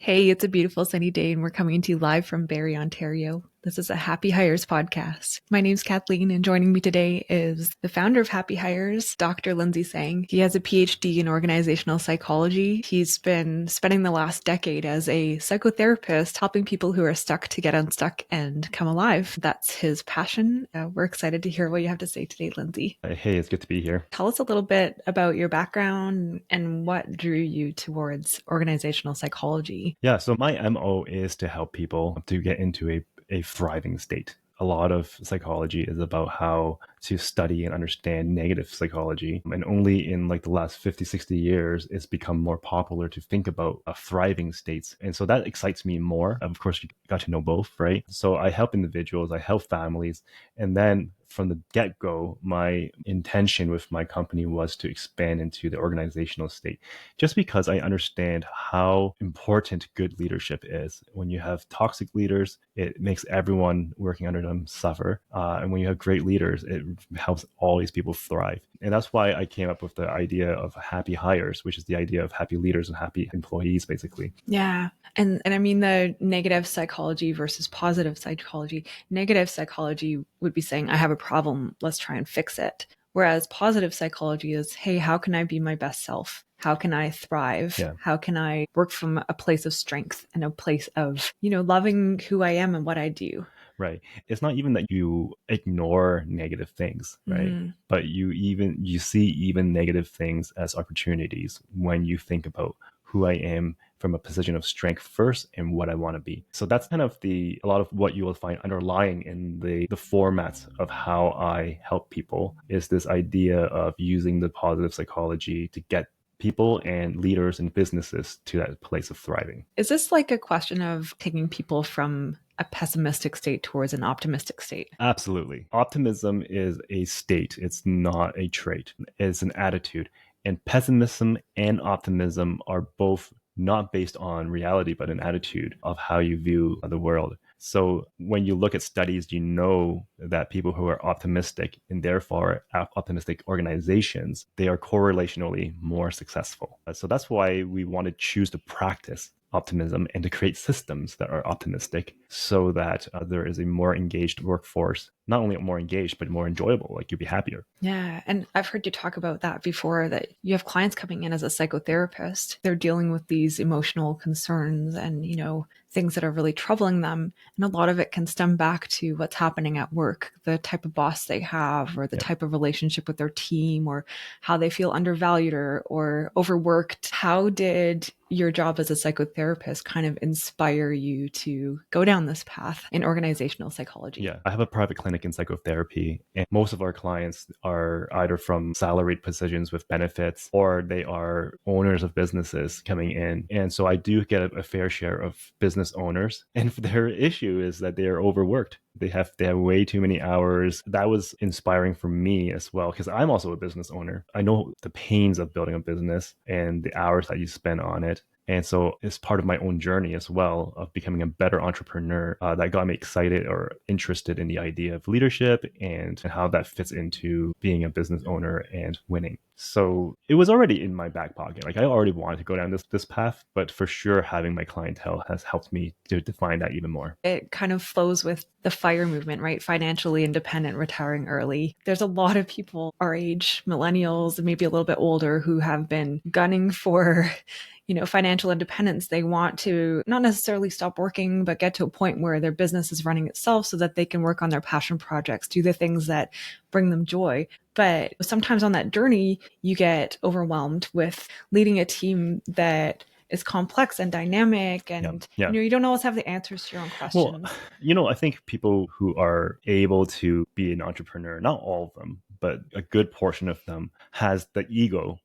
Hey, it's a beautiful sunny day, and we're coming to you live from Barrie, Ontario. This is a Happy Hires podcast. My name's Kathleen, and joining me today is the founder of Happy Hires, Dr. Lindsay Tsang. He has a PhD in organizational psychology. He's been spending the last decade as a psychotherapist, helping people who are stuck to get unstuck and come alive. That's his passion. We're excited to hear what you have to say today, Lindsay. Hey, it's good to be here. Tell us a little bit about your background and what drew you towards organizational psychology. Yeah, so my MO is to help people to get into a thriving state. A lot of psychology is about how to study and understand negative psychology. And only in like the last 50, 60 years, it's become more popular to think about thriving states. And so that excites me more. Of course, you got to know both, right? So I help individuals, I help families. And then from the get-go, my intention with my company was to expand into the organizational state, just because I understand how important good leadership is. When you have toxic leaders, it makes everyone working under them suffer. And when you have great leaders, it helps all these people thrive. And that's why I came up with the idea of happy hires, which is the idea of happy leaders and happy employees, basically. Yeah. And I mean the negative psychology versus positive psychology. Negative psychology would be saying, I have a problem, let's try and fix it. Whereas positive psychology is, hey, how can I be my best self? How can I thrive? Yeah. How can I work from a place of strength and a place of, loving who I am and what I do? Right. It's not even that you ignore negative things, right? But you see even negative things as opportunities when you think about who I am from a position of strength first and what I want to be. So that's kind of a lot of what you will find underlying in the formats of how I help people is this idea of using the positive psychology to get people and leaders and businesses to that place of thriving. Is this like a question of taking people from a pessimistic state towards an optimistic state? Absolutely. Optimism is a state. It's not a trait. It's an attitude. And pessimism and optimism are both not based on reality, but an attitude of how you view the world. So when you look at studies, you know that people who are optimistic and therefore optimistic organizations, they are correlationally more successful. So that's why we want to choose to practice optimism and to create systems that are optimistic so that there is a more engaged workforce, not only more engaged, but more enjoyable, like you'll be happier. Yeah. And I've heard you talk about that before, that you have clients coming in as a psychotherapist. They're dealing with these emotional concerns and, things that are really troubling them. And a lot of it can stem back to what's happening at work, the type of boss they have, or the type of relationship with their team, or how they feel undervalued or overworked. How did your job as a psychotherapist kind of inspire you to go down this path in organizational psychology? Yeah, I have a private clinic in psychotherapy, and most of our clients are either from salaried positions with benefits or they are owners of businesses coming in. And so I do get a fair share of business owners, and their issue is that they are overworked. They have way too many hours. That was inspiring for me as well, because I'm also a business owner. I know the pains of building a business and the hours that you spend on it. And so it's part of my own journey as well of becoming a better entrepreneur that got me excited or interested in the idea of leadership and how that fits into being a business owner and winning. So it was already in my back pocket. Like I already wanted to go down this path, but for sure having my clientele has helped me to define that even more. It kind of flows with the FIRE movement, right? Financially independent, retiring early. There's a lot of people our age, millennials, and maybe a little bit older, who have been gunning for, financial independence. They want to not necessarily stop working, but get to a point where their business is running itself so that they can work on their passion projects, do the things that bring them joy. But sometimes on that journey, you get overwhelmed with leading a team that is complex and dynamic, and you don't always have the answers to your own questions. Well, I think people who are able to be an entrepreneur, not all of them, but a good portion of them has the ego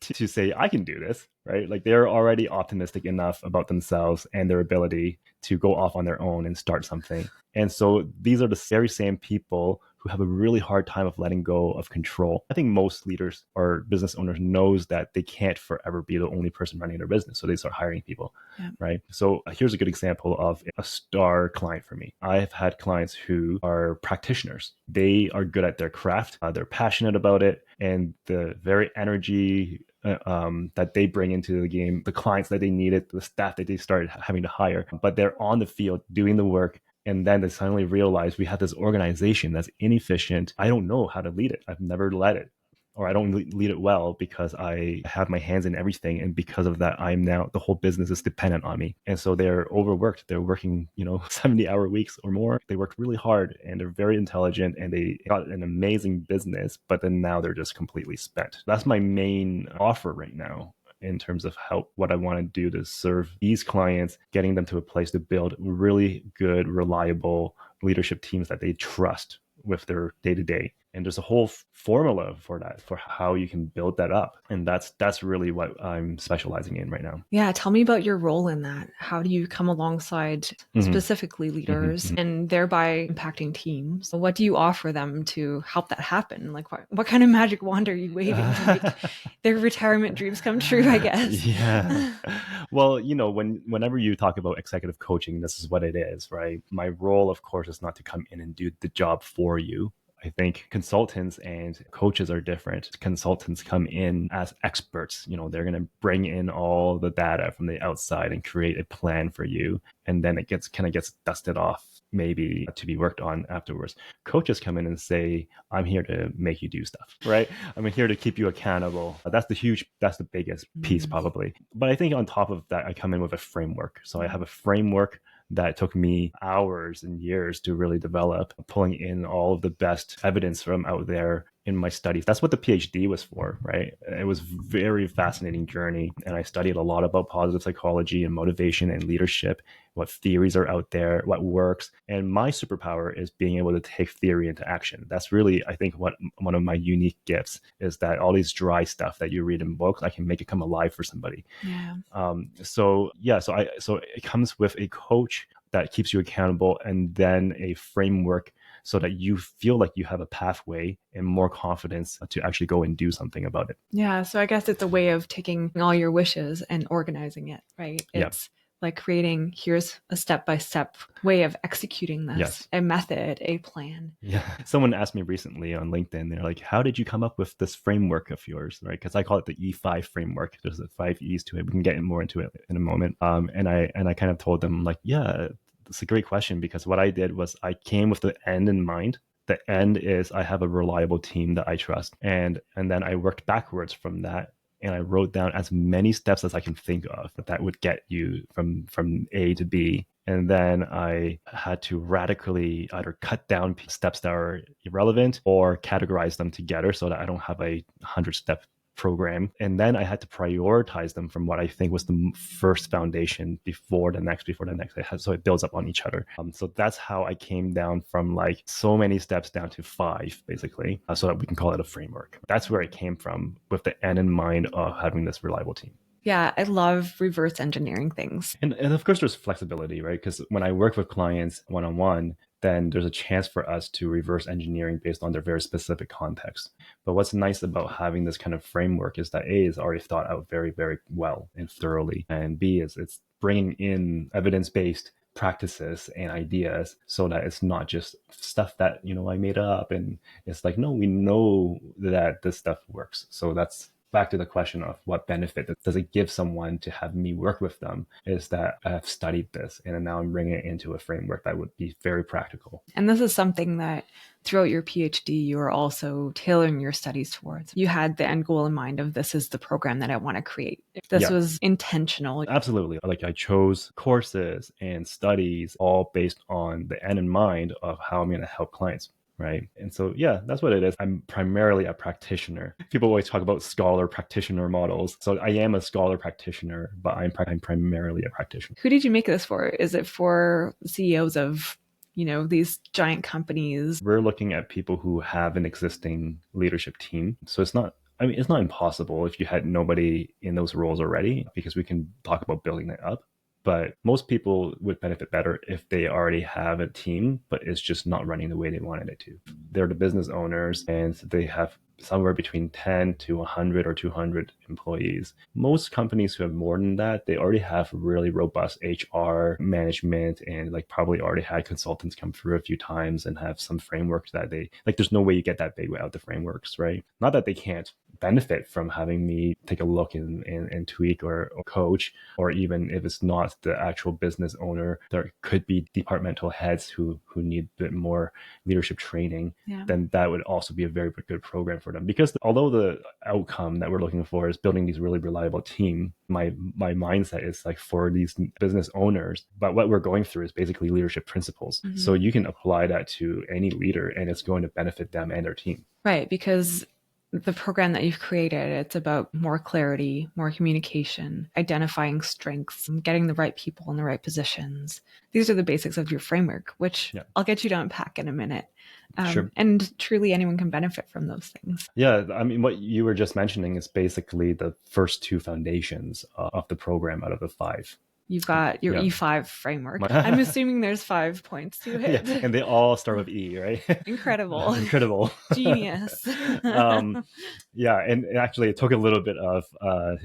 to say, I can do this, right? Like they're already optimistic enough about themselves and their ability to go off on their own and start something. And so these are the very same people who have a really hard time of letting go of control. I think most leaders or business owners knows that they can't forever be the only person running their business. So they start hiring people, right? So here's a good example of a star client for me. I've had clients who are practitioners. They are good at their craft. They're passionate about it, and the very energy that they bring into the game, the clients that they needed, the staff that they started having to hire, but they're on the field doing the work. And then they suddenly realize we have this organization that's inefficient. I don't know how to lead it. I've never led it, or I don't lead it well because I have my hands in everything. And because of that, I'm now, the whole business is dependent on me. And so they're overworked. They're working, 70-hour weeks or more. They work really hard and they're very intelligent and they got an amazing business, but then now they're just completely spent. That's my main offer right now in terms of what I want to do to serve these clients, getting them to a place to build really good, reliable leadership teams that they trust with their day-to-day. And there's a whole formula for that, for how you can build that up. And that's really what I'm specializing in right now. Yeah, tell me about your role in that. How do you come alongside specifically leaders and thereby impacting teams? What do you offer them to help that happen? Like what kind of magic wand are you waving to make their retirement dreams come true, I guess? Yeah. Well, whenever you talk about executive coaching, this is what it is, right? My role, of course, is not to come in and do the job for you. I think consultants and coaches are different. Consultants come in as experts. They're going to bring in all the data from the outside and create a plan for you. And then it gets dusted off, maybe to be worked on afterwards. Coaches come in and say, I'm here to make you do stuff, right? I'm here to keep you accountable. That's the biggest piece probably. But I think on top of that, I come in with a framework. So I have a framework that took me hours and years to really develop, pulling in all of the best evidence from out there in my studies. That's what the PhD was for, right? It was a very fascinating journey. And I studied a lot about positive psychology and motivation and leadership, what theories are out there, what works. And my superpower is being able to take theory into action. That's really, I think, what one of my unique gifts is, that all these dry stuff that you read in books, I can make it come alive for somebody. Yeah. So it comes with a coach that keeps you accountable, and then a framework so that you feel like you have a pathway and more confidence to actually go and do something about it. Yeah. So I guess it's a way of taking all your wishes and organizing it, right? It's like creating, here's a step-by-step way of executing this, a method, a plan. Yeah. Someone asked me recently on LinkedIn, they're like, how did you come up with this framework of yours, right? Because I call it the E5 framework. There's the 5 E's to it. We can get more into it in a moment. And I kind of told them, like, yeah, it's a great question, because what I did was I came with the end in mind. The end is I have a reliable team that I trust. And then I worked backwards from that. And I wrote down as many steps as I can think of that would get you from A to B. And then I had to radically either cut down steps that are irrelevant or categorize them together so that I don't have a 100-step program. And then I had to prioritize them from what I think was the first foundation before the next. So it builds up on each other. So that's how I came down from like so many steps down to 5, basically, so that we can call it a framework. That's where it came from, with the end in mind of having this reliable team. Yeah, I love reverse engineering things. And of course, there's flexibility, right? Because when I work with clients one-on-one, then there's a chance for us to reverse engineering based on their very specific context. But what's nice about having this kind of framework is that A, is already thought out very, very well and thoroughly. And B, is it's bringing in evidence-based practices and ideas so that it's not just stuff that, I made up. And it's like, no, we know that this stuff works. So that's back to the question of what benefit does it give someone to have me work with them, is that I've studied this and now I'm bringing it into a framework that would be very practical. And this is something that throughout your PhD, you were also tailoring your studies towards. You had the end goal in mind of, this is the program that I want to create. This was intentional. Absolutely. Like, I chose courses and studies all based on the end in mind of how I'm going to help clients. Right. And so, yeah, that's what it is. I'm primarily a practitioner. People always talk about scholar practitioner models. So I am a scholar practitioner, but I'm primarily a practitioner. Who did you make this for? Is it for CEOs of, these giant companies? We're looking at people who have an existing leadership team. So it's not impossible if you had nobody in those roles already, because we can talk about building it up. But most people would benefit better if they already have a team, but it's just not running the way they wanted it to. They're the business owners and they have somewhere between 10 to 100 or 200 employees. Most companies who have more than that, they already have really robust HR management and like probably already had consultants come through a few times and have some frameworks that there's no way you get that big without the frameworks, right? Not that they can't, benefit from having me take a look and tweak or coach, or even if it's not the actual business owner, there could be departmental heads who need a bit more leadership training, then that would also be a very good program for them. Because although the outcome that we're looking for is building these really reliable team, my mindset is like for these business owners, but what we're going through is basically leadership principles. So you can apply that to any leader and it's going to benefit them and their team. Right, because the program that you've created, it's about more clarity, more communication, identifying strengths, getting the right people in the right positions. These are the basics of your framework, which I'll get you to unpack in a minute. Sure. And truly anyone can benefit from those things. Yeah, I mean, what you were just mentioning is basically the first two foundations of the program out of the 5. You've got your E5 framework. I'm assuming there's 5 points to it. Yeah, and they all start with E, right? Incredible. Incredible. Genius. Yeah, and actually it took a little bit of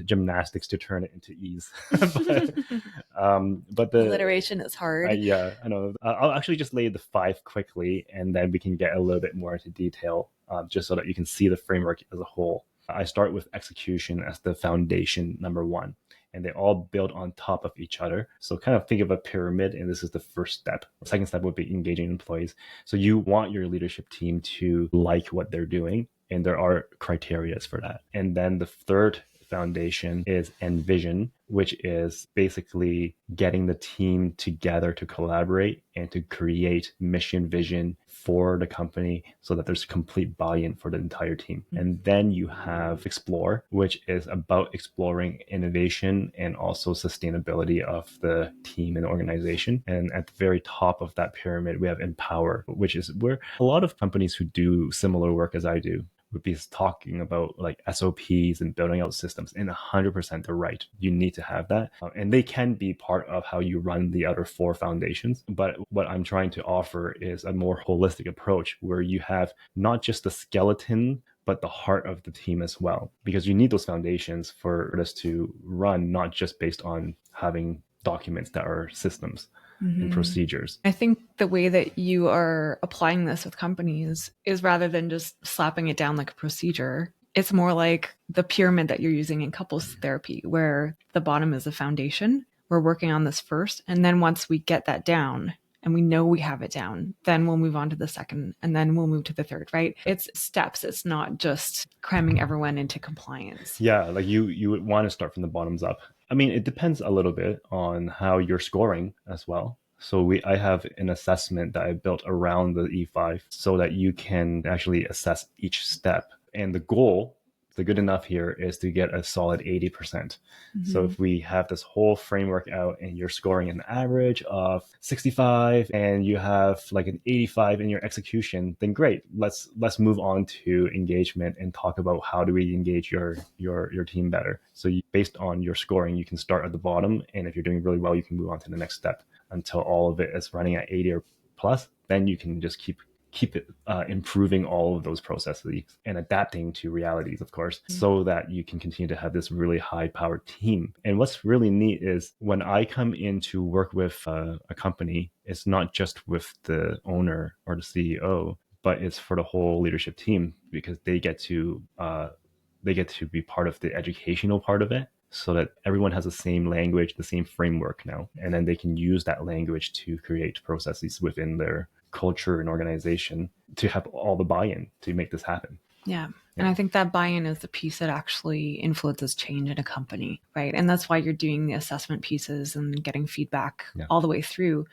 gymnastics to turn it into E's. but the alliteration is hard. Yeah, I know. I'll actually just lay the 5 quickly, and then we can get a little bit more into detail, just so that you can see the framework as a whole. I start with execution as the foundation, number 1. And they all build on top of each other. So kind of think of a pyramid, and this is the first step. The second step would be engaging employees. So you want your leadership team to like what they're doing, and there are criteria for that. And then the third foundation is envision, which is basically getting the team together to collaborate and to create mission vision for the company so that there's complete buy-in for the entire team. And then you have explore, which is about exploring innovation and also sustainability of the team and organization. And at the very top of that pyramid, we have empower, which is where a lot of companies who do similar work as I do would be talking about like SOPs and building out systems, and 100% they're right. You need to have that. And they can be part of how you run the other 4 foundations. But what I'm trying to offer is a more holistic approach where you have not just the skeleton, but the heart of the team as well. Because you need those foundations for this to run, not just based on having documents that are systems and procedures. I think the way that you are applying this with companies is rather than just slapping it down like a procedure, it's more like the pyramid that you're using in couples therapy, where the bottom is the foundation. We're working on this first. And then once we get that down and we know we have it down, then we'll move on to the second, and then we'll move to the third, right? It's steps. It's not just cramming everyone into compliance. Yeah, like you would want to start from the bottoms up. I mean, it depends a little bit on how you're scoring as well. So I have an assessment that I built around the E5 so that you can actually assess each step. And the goal, the good enough here, is to get a solid 80%. So if we have this whole framework out and you're scoring an average of 65 and you have like an 85 in your execution, then great. Let's move on to engagement and talk about how do we engage your team better. So based on your scoring, you can start at the bottom, and if you're doing really well, you can move on to the next step until all of it is running at 80 or plus. Then you can just keep it improving all of those processes and adapting to realities, of course, so that you can continue to have this really high-powered team. And what's really neat is when I come in to work with a company, it's not just with the owner or the CEO, but it's for the whole leadership team, because they get to be part of the educational part of it, so that everyone has the same language, the same framework now. And then they can use that language to create processes within their culture and organization to have all the buy-in to make this happen. Yeah. And I think that buy-in is the piece that actually influences change in a company, right? And that's why you're doing the assessment pieces and getting feedback all the way through,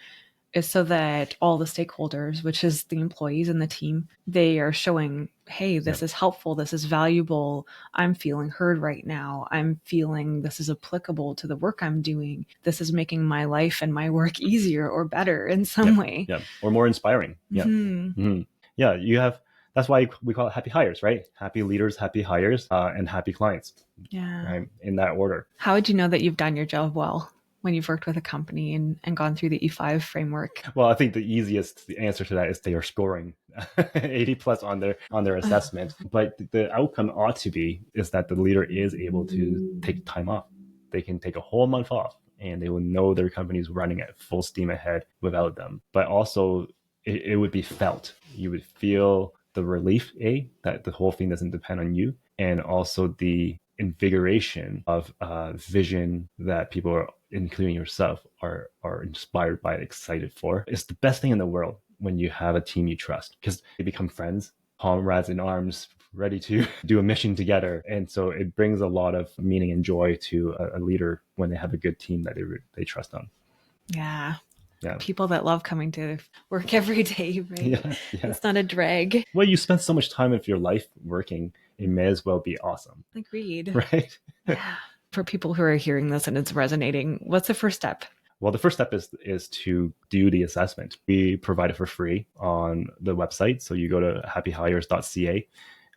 is so that all the stakeholders, which is the employees and the team, they are showing, hey, this is helpful. This is valuable. I'm feeling heard right now. I'm feeling this is applicable to the work I'm doing. This is making my life and my work easier or better in some way. Yeah. Or more inspiring. Yeah. Yeah. You have, that's why we call it happy hires, right? Happy leaders, happy hires, and happy clients. Yeah. Right? In that order. How would you know that you've done your job well when you've worked with a company and gone through the E5 framework? Well, I think the easiest answer to that is they are scoring 80 plus on their assessment. But the outcome ought to be is that the leader is able to take time off. They can take a whole month off, and they will know their company is running at full steam ahead without them. But also, it would be felt. You would feel the relief, that the whole thing doesn't depend on you. and also the invigoration of vision that people are, including yourself, are inspired by, excited for. It's the best thing in the world when you have a team you trust, because they become friends, comrades in arms, ready to do a mission together. And so it brings a lot of meaning and joy to a leader when they have a good team that they trust on. Yeah. Yeah. People that love coming to work every day, right? Yeah. It's not a drag. Well, you spend so much time of your life working, it may as well be awesome. Agreed. Right? Yeah. For people who are hearing this and it's resonating, what's the first step? Well, the first step is to do the assessment. We provide it for free on the website. So you go to happyhires.ca.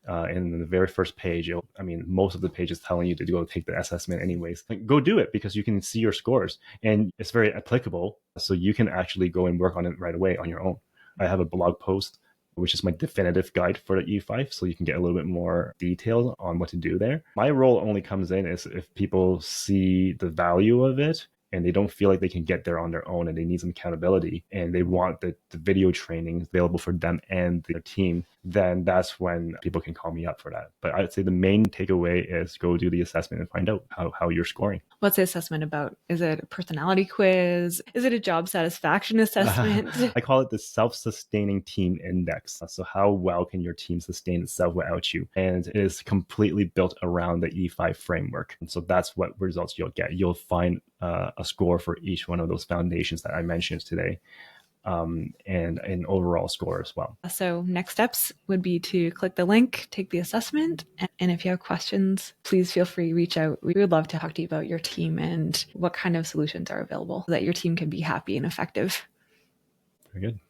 In the very first page, most of the page is telling you to go take the assessment anyways. Like, go do it, because you can see your scores and it's very applicable. So you can actually go and work on it right away on your own. I have a blog post, which is my definitive guide for the E5. So you can get a little bit more detail on what to do there. My role only comes in is if people see the value of it and they don't feel like they can get there on their own and they need some accountability and they want the video training available for them and their team, then that's when people can call me up for that. But I'd say the main takeaway is go do the assessment and find out how you're scoring. What's the assessment about? Is it a personality quiz? Is it a job satisfaction assessment? I call it the self-sustaining team index. So how well can your team sustain itself without you? And it is completely built around the E5 framework. And so that's what results you'll get. You'll find a score for each one of those foundations that I mentioned today. And an overall score as well. So next steps would be to click the link, take the assessment. And if you have questions, please feel free to reach out. We would love to talk to you about your team and what kind of solutions are available so that your team can be happy and effective. Very good.